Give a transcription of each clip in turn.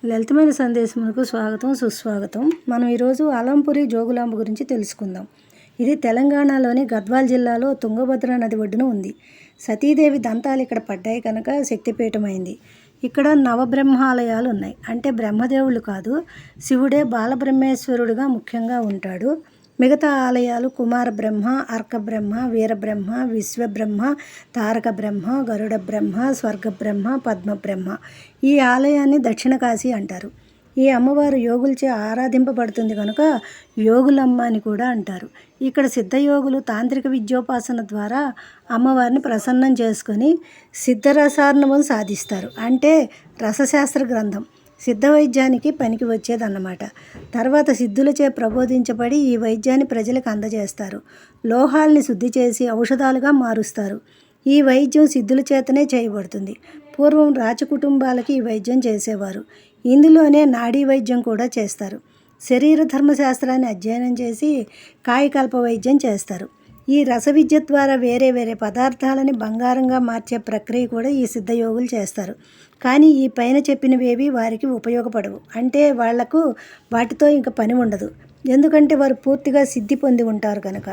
లలితమైన సందేశములకు స్వాగతం సుస్వాగతం. మనం ఈరోజు అలంపురి జోగులాంబ గురించి తెలుసుకుందాం. ఇది తెలంగాణలోని గద్వాల్ జిల్లాలో తుంగభద్ర నది ఒడ్డున ఉంది. సతీదేవి దంతాలు ఇక్కడ పడ్డాయి కనుక శక్తిపీఠమైంది. ఇక్కడ నవబ్రహ్మాలయాలు ఉన్నాయి. అంటే బ్రహ్మదేవుళ్ళు కాదు, శివుడే బాలబ్రహ్మేశ్వరుడుగా ముఖ్యంగా ఉంటాడు. మిగతా ఆలయాలు కుమార బ్రహ్మ, అర్క బ్రహ్మ, వీరబ్రహ్మ, విశ్వబ్రహ్మ, తారక బ్రహ్మ, గరుడ బ్రహ్మ, స్వర్గబ్రహ్మ, పద్మబ్రహ్మ. ఈ ఆలయాన్ని దక్షిణ కాశీ అంటారు. ఈ అమ్మవారు యోగులచే ఆరాధింపబడుతుంది కనుక యోగులమ్మ అని కూడా అంటారు. ఇక్కడ సిద్ధయోగులు తాంత్రిక విద్యోపాసన ద్వారా అమ్మవారిని ప్రసన్నం చేసుకొని సిద్ధరసార్ణమును సాధిస్తారు. అంటే రసశాస్త్ర గ్రంథం సిద్ధ వైద్యానికి పనికి వచ్చేదన్నమాట. తర్వాత సిద్ధులచే ప్రబోధించబడి ఈ వైద్యాన్ని ప్రజలకు అందజేస్తారు. లోహాల్ని శుద్ధి చేసి ఔషధాలుగా మారుస్తారు. ఈ వైద్యం సిద్ధుల చేతనే చేయబడుతుంది. పూర్వం రాజకుటుంబాలకి ఈ వైద్యం చేసేవారు. ఇందులోనే నాడీ వైద్యం కూడా చేస్తారు. శరీర ధర్మశాస్త్రాన్ని అధ్యయనం చేసి కాయకల్ప వైద్యం చేస్తారు. ఈ రస విద్య ద్వారా వేరే వేరే పదార్థాలని బంగారంగా మార్చే ప్రక్రియ కూడా ఈ సిద్ధయోగులు చేస్తారు. కానీ ఈ పైన చెప్పినవేవి వారికి ఉపయోగపడవు. అంటే వాళ్లకు వాటితో ఇంకా పని ఉండదు. ఎందుకంటే వారు పూర్తిగా సిద్ధి పొంది ఉంటారు కనుక.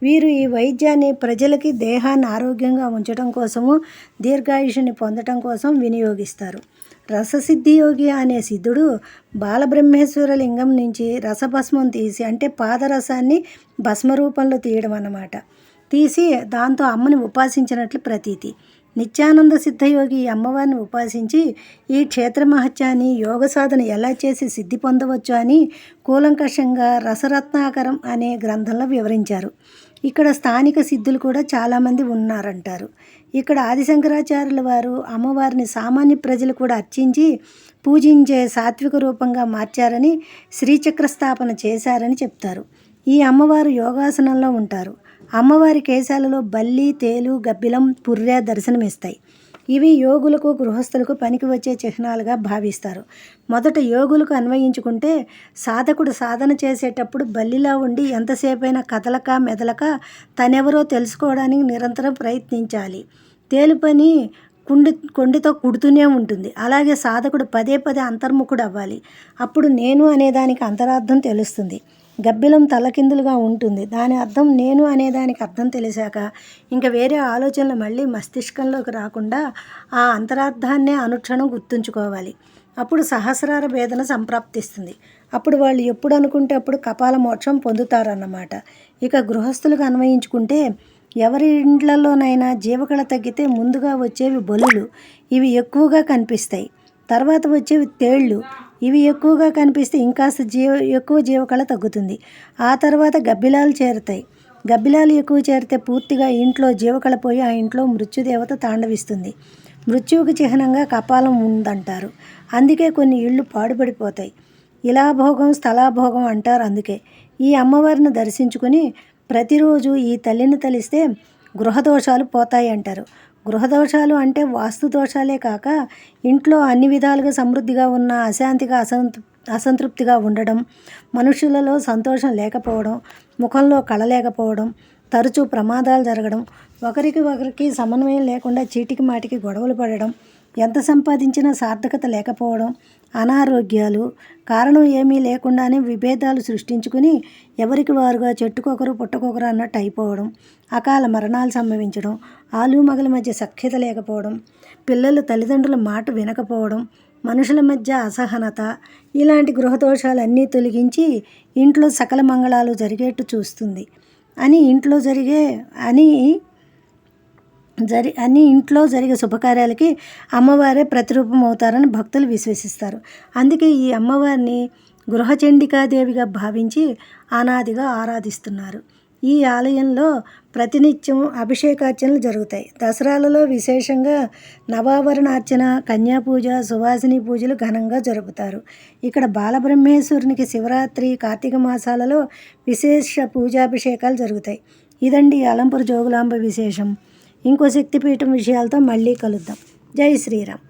వీరు ఈ వైద్యాన్ని ప్రజలకి దేహాన్ని ఆరోగ్యంగా ఉంచడం కోసము, దీర్ఘాయుషుని పొందటం కోసం వినియోగిస్తారు. రససిద్ధి యోగి అనే సిద్ధుడు బాలబ్రహ్మేశ్వర లింగం నుంచి రసభస్మం తీసి, అంటే పాదరసాన్ని భస్మ రూపంలో తీయడం అన్నమాట, తీసి దాంతో అమ్మని ఉపాసించినట్లు ప్రతీతి. నిత్యానంద సిద్ధయోగి ఈ అమ్మవారిని ఉపాసించి ఈ క్షేత్ర మహత్యాన్ని, యోగ సాధన ఎలా చేసి సిద్ధి పొందవచ్చు అని కూలంకషంగా రసరత్నాకరం అనే గ్రంథంలో వివరించారు. ఇక్కడ స్థానిక సిద్ధులు కూడా చాలామంది ఉన్నారంటారు. ఇక్కడ ఆదిశంకరాచార్యుల వారు అమ్మవారిని సామాన్య ప్రజలు కూడా అర్చించి పూజించే సాత్విక రూపంగా మార్చారని, శ్రీచక్ర స్థాపన చేశారని చెప్తారు. ఈ అమ్మవారు యోగాసనంలో ఉంటారు. అమ్మవారి కేశాలలో బల్లి, తేలు, గబ్బిలం, పుర్రె దర్శనమిస్తాయి. ఇవి యోగులకు, గృహస్థులకు పనికి వచ్చే చిహ్నాలుగా భావిస్తారు. మొదట యోగులకు అన్వయించుకుంటే సాధకుడు సాధన చేసేటప్పుడు బల్లిలా ఉండి ఎంతసేపైనా కదలక మెదలక తనెవరో తెలుసుకోవడానికి నిరంతరం ప్రయత్నించాలి. తేలు పని కొండితో కుడుతూనే ఉంటుంది. అలాగే సాధకుడు పదే పదే అంతర్ముఖుడు అవ్వాలి. అప్పుడు నేను అనేదానికి అంతరార్థం తెలుస్తుంది. గబ్బిలం తలకిందులుగా ఉంటుంది. దాని అర్థం నేను అనేదానికి అర్థం తెలిసాక ఇంకా వేరే ఆలోచనలు మళ్ళీ మస్తిష్కంలోకి రాకుండా ఆ అంతరార్థాన్నే అనుక్షణం గుర్తుంచుకోవాలి. అప్పుడు సహస్రార భేదన సంప్రాప్తిస్తుంది. అప్పుడు వాళ్ళు ఎప్పుడు అనుకుంటే అప్పుడు కపాల మోక్షం పొందుతారన్నమాట. ఇక గృహస్థులకు అన్వయించుకుంటే ఎవరి ఇండ్లలోనైనా జీవకళ తగ్గితే ముందుగా వచ్చేవి బలులు, ఇవి ఎక్కువగా కనిపిస్తాయి. తర్వాత వచ్చేవి తేళ్ళు, ఇవి ఎక్కువగా కనిపిస్తే ఇంకాస్త ఎక్కువ జీవకళ తగ్గుతుంది. ఆ తర్వాత గబ్బిలాలు చేరుతాయి. గబ్బిలాలు ఎక్కువ చేరితే పూర్తిగా ఇంట్లో జీవకళ పోయి ఆ ఇంట్లో మృత్యుదేవత తాండవిస్తుంది. మృత్యువుకి చిహ్నంగా కపాలం ఉందంటారు. అందుకే కొన్ని ఇళ్ళు పాడుపడిపోతాయి. ఇలాభోగం స్థలాభోగం అంటారు. అందుకే ఈ అమ్మవారిని దర్శించుకుని ప్రతిరోజు ఈ తల్లిని తలిస్తే గృహదోషాలు పోతాయి అంటారు. గృహదోషాలు అంటే వాస్తు దోషాలే కాక ఇంట్లో అన్ని విధాలుగా సమృద్ధిగా ఉన్న అశాంతిగా అసంతృప్తిగా ఉండడం, మనుషులలో సంతోషం లేకపోవడం, ముఖంలో కళ లేకపోవడం, తరచూ ప్రమాదాలు జరగడం, ఒకరికి సమన్వయం లేకుండా చీటికి మాటికి గొడవలు పడడం, ఎంత సంపాదించినా సార్థకత లేకపోవడం, అనారోగ్యాలు, కారణం ఏమీ లేకుండానే విభేదాలు సృష్టించుకుని ఎవరికి వారుగా చెట్టుకొకరు పుట్టకొకరు అన్నట్టు అయిపోవడం, అకాల మరణాలు సంభవించడం, ఆలు మగల మధ్య సఖ్యత లేకపోవడం, పిల్లలు తల్లిదండ్రుల మాట వినకపోవడం, మనుషుల మధ్య అసహనత, ఇలాంటి గృహదోషాలన్నీ తొలగించి ఇంట్లో సకల మంగళాలు జరిగేట్టు చూస్తుంది అని ఇంట్లో జరిగే శుభకార్యాలకి అమ్మవారే ప్రతిరూపం అవుతారని భక్తులు విశ్వసిస్తారు. అందుకే ఈ అమ్మవారిని గృహచండికాదేవిగా భావించి అనాదిగా ఆరాధిస్తున్నారు. ఈ ఆలయంలో ప్రతినిత్యం అభిషేకార్చనలు జరుగుతాయి. దసరాలలో విశేషంగా నవావరణార్చన, కన్యాపూజ, సువాసిని పూజలు ఘనంగా జరుపుతారు. ఇక్కడ బాలబ్రహ్మేశ్వరునికి శివరాత్రి, కార్తీక మాసాలలో విశేష పూజాభిషేకాలు జరుగుతాయి. ఇదండి అలంపురి జోగులాంబ విశేషం. ఇంకో శక్తిపీఠం విషయాలతో మళ్ళీ కలుద్దాం. జై శ్రీరామ్.